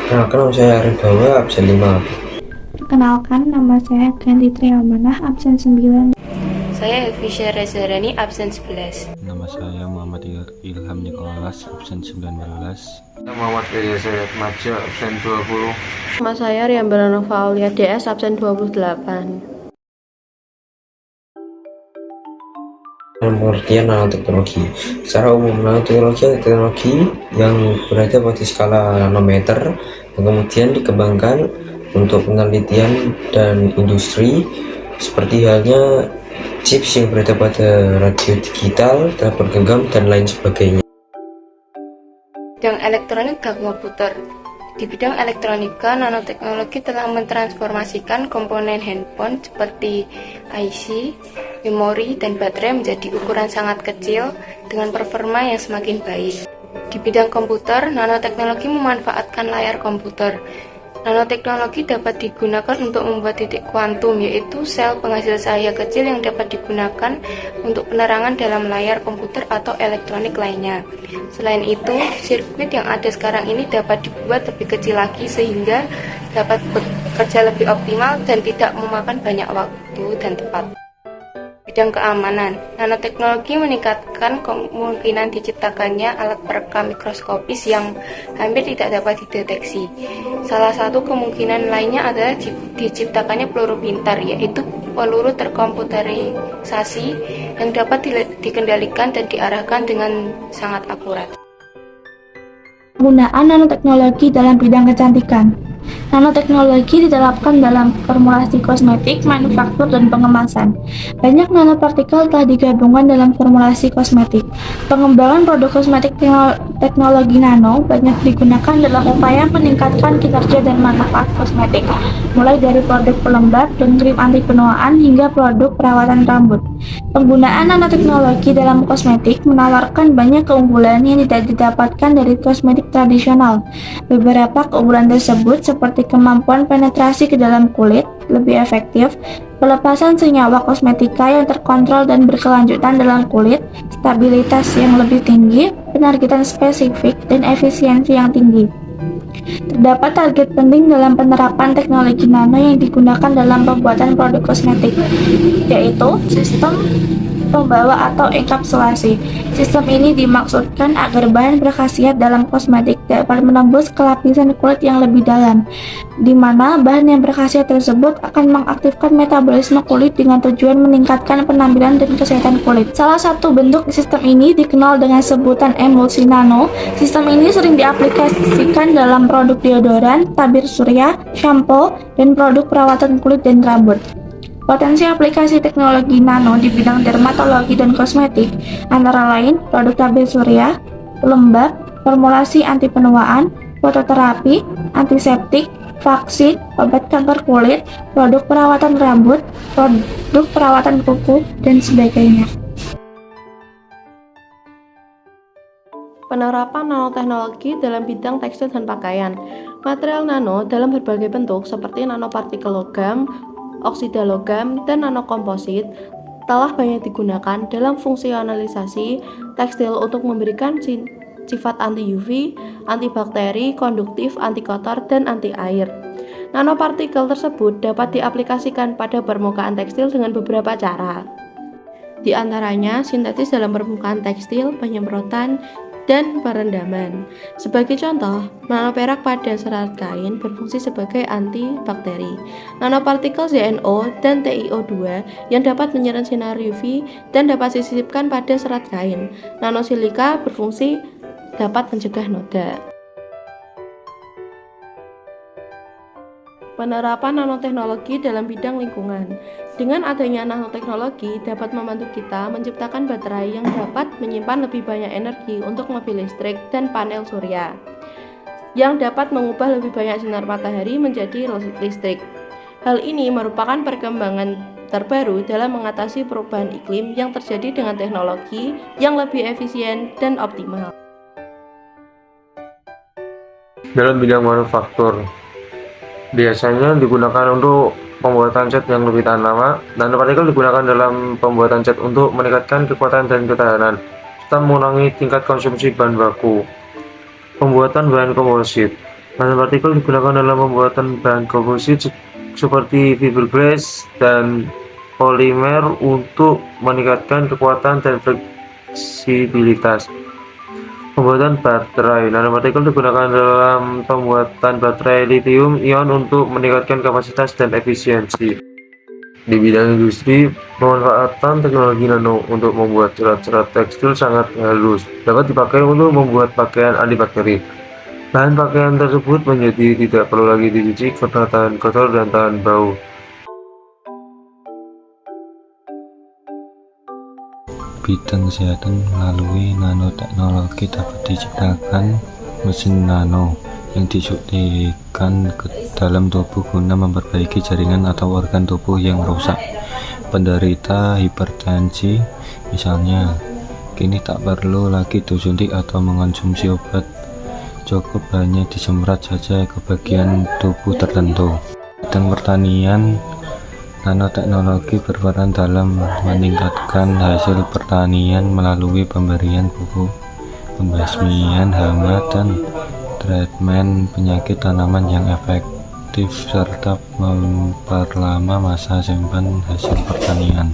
Kenalkan, saya Aribawa, absen 5. Perkenalkan, nama saya Ganti Triamanah, absen 9. Saya Elvisya Rezarani, absen 11. Nama saya Muhammad Ilham Nikolas, absen 19. Muhammad Reza Maja, absen 20. Nama saya Riambara Nova Aulia DS, absen 28. Dalam pengertian nanoteknologi, secara umum nanoteknologi adalah teknologi yang berada pada skala nanometer yang kemudian dikembangkan untuk penelitian dan industri, seperti halnya chips yang berada pada radio digital, telepon genggam, dan lain sebagainya. Bidang elektronik dan komputer. Di bidang elektronika, nanoteknologi telah mentransformasikan komponen handphone seperti IC, memori, dan baterai menjadi ukuran sangat kecil dengan performa yang semakin baik. Di bidang komputer, nanoteknologi memanfaatkan layar komputer. Nanoteknologi dapat digunakan untuk membuat titik kuantum, yaitu sel penghasil cahaya kecil yang dapat digunakan untuk penerangan dalam layar komputer atau elektronik lainnya. Selain itu, sirkuit yang ada sekarang ini dapat dibuat lebih kecil lagi sehingga dapat bekerja lebih optimal dan tidak memakan banyak waktu dan tempat. Bidang keamanan, nanoteknologi meningkatkan kemungkinan diciptakannya alat perekam mikroskopis yang hampir tidak dapat dideteksi. Salah satu kemungkinan lainnya adalah diciptakannya peluru pintar, yaitu peluru terkomputerisasi yang dapat dikendalikan dan diarahkan dengan sangat akurat. Penggunaan nanoteknologi dalam bidang kecantikan. Nanoteknologi diterapkan dalam formulasi kosmetik, manufaktur, dan pengemasan. Banyak nanopartikel telah digabungkan dalam formulasi kosmetik. Pengembangan produk kosmetik teknologi nano banyak digunakan dalam upaya meningkatkan kinerja dan manfaat kosmetik, mulai dari produk pelembab dan krim anti penuaan hingga produk perawatan rambut. Penggunaan nanoteknologi dalam kosmetik menawarkan banyak keunggulan yang tidak didapatkan dari kosmetik tradisional. Beberapa keunggulan tersebut seperti kemampuan penetrasi ke dalam kulit lebih efektif, pelepasan senyawa kosmetika yang terkontrol dan berkelanjutan dalam kulit, stabilitas yang lebih tinggi, penargetan spesifik, dan efisiensi yang tinggi. Terdapat target penting dalam penerapan teknologi nano yang digunakan dalam pembuatan produk kosmetik, yaitu sistem pembawa atau enkapsulasi. Sistem ini dimaksudkan agar bahan berkhasiat dalam kosmetik dapat menembus ke lapisan kulit yang lebih dalam, di mana bahan yang berkhasiat tersebut akan mengaktifkan metabolisme kulit dengan tujuan meningkatkan penampilan dan kesehatan kulit. Salah satu bentuk sistem ini dikenal dengan sebutan emulsi nano. Sistem ini sering diaplikasikan dalam produk deodoran, tabir surya, shampoo, dan produk perawatan kulit dan rambut. Potensi aplikasi teknologi nano di bidang dermatologi dan kosmetik antara lain produk tabir surya, pelembab, formulasi anti penuaan, fototerapi, antiseptik, vaksin, obat kanker kulit, produk perawatan rambut, produk perawatan kuku, dan sebagainya. Penerapan nanoteknologi dalam bidang tekstil dan pakaian. Material nano dalam berbagai bentuk seperti nanopartikel logam, oksida logam, dan nanokomposit telah banyak digunakan dalam fungsionalisasi tekstil untuk memberikan sifat anti-UV, antibakteri, konduktif, anti kotor, dan anti air. Nanopartikel tersebut dapat diaplikasikan pada permukaan tekstil dengan beberapa cara. Di antaranya sintetis dalam permukaan tekstil, penyemprotan, dan perendaman. Sebagai contoh, nanoperak pada serat kain berfungsi sebagai antibakteri. Nanopartikel ZNO dan TiO2 yang dapat menyerap sinar UV dan dapat disisipkan pada serat kain. Nanosilika berfungsi dapat mencegah noda. Penerapan nanoteknologi dalam bidang lingkungan. Dengan adanya nanoteknologi dapat membantu kita menciptakan baterai yang dapat menyimpan lebih banyak energi untuk mobil listrik dan panel surya, yang dapat mengubah lebih banyak sinar matahari menjadi listrik. Hal ini merupakan perkembangan terbaru dalam mengatasi perubahan iklim yang terjadi dengan teknologi yang lebih efisien dan optimal. Dalam bidang manufaktur, biasanya digunakan untuk pembuatan cat yang lebih tahan lama. Nanopartikel digunakan dalam pembuatan cat untuk meningkatkan kekuatan dan ketahanan, serta mengurangi tingkat konsumsi bahan baku. Pembuatan bahan komposit. Nanopartikel digunakan dalam pembuatan bahan komposit seperti fiberglass dan polimer untuk meningkatkan kekuatan dan fleksibilitas. Pembuatan baterai. Nanopartikel digunakan dalam pembuatan baterai lithium ion untuk meningkatkan kapasitas dan efisiensi. Di bidang industri, pemanfaatan teknologi nano untuk membuat serat-serat tekstil sangat halus dapat dipakai untuk membuat pakaian antibakteri. Bahan pakaian tersebut menjadi tidak perlu lagi dicuci karena tahan kotor dan tahan bau. Bidang kesehatan melalui nanoteknologi dapat diciptakan mesin nano yang disuntikkan ke dalam tubuh guna memperbaiki jaringan atau organ tubuh yang rusak. Penderita hipertensi misalnya, kini tak perlu lagi disuntik atau mengonsumsi obat, cukup hanya disemprot saja ke bagian tubuh tertentu. Bidang pertanian, nanoteknologi berperan dalam meningkatkan hasil pertanian melalui pemberian pupuk, pembasmian hama, dan treatmen penyakit tanaman yang efektif serta memperlama masa simpan hasil pertanian.